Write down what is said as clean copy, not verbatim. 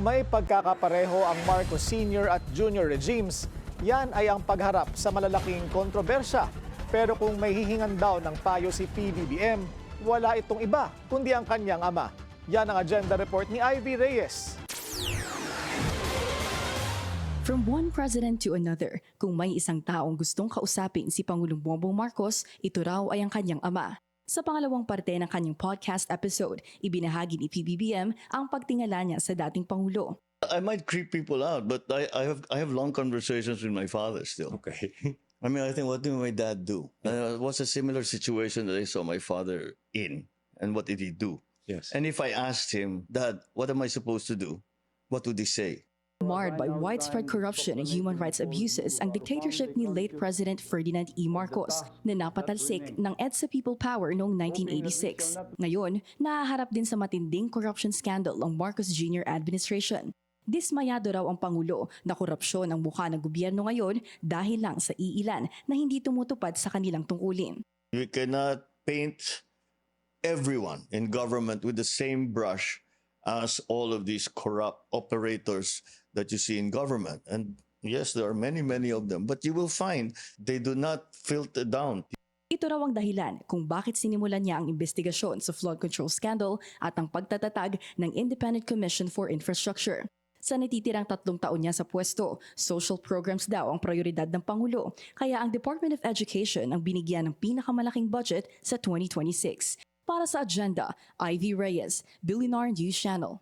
may pagkakapareho ang Marcos Sr. at Jr. regimes, yan ay ang pagharap sa malalaking kontrobersya. Pero kung may hihingan daw ng payo si PBBM, wala itong iba kundi ang kanyang ama. Yan ang agenda report ni Ivy Reyes. From one president to another, kung may isang taong gustong kausapin si Pangulong Bongbong Marcos, ito raw ay ang kanyang ama. Sa pangalawang parte ng kanyang podcast episode, ibinahagi ni PBBM ang pagtingala niya sa dating Pangulo. I might creep people out, but I have long conversations with my father still. Okay. I mean, I think, what did my dad do? It was a similar situation that I saw my father in, and what did he do? Yes. And if I asked him, Dad, what am I supposed to do? What would he say? Marred by widespread corruption and human rights abuses ang dictatorship ni late President Ferdinand E. Marcos na napatalsik ng EDSA People Power noong 1986. Ngayon, nahaharap din sa matinding corruption scandal ang Marcos Jr. administration. Dismayado raw ang Pangulo na korupsyon ang mukha ng gobyerno ngayon dahil lang sa iilan na hindi tumutupad sa kanilang tungkulin. You cannot paint everyone in government with the same brush as all of these corrupt operators that you see in government. And yes, there are many, many of them, but you will find they do not filter down. Ito raw ang dahilan kung bakit sinimulan niya ang investigasyon sa flood control scandal at ang pagtatatag ng Independent Commission for Infrastructure. Sa natitirang 3 taon niya sa pwesto, social programs daw ang prioridad ng Pangulo, kaya ang Department of Education ang binigyan ng pinakamalaking budget sa 2026. Para sa agenda, Ivy Reyes, Billionaire News Channel.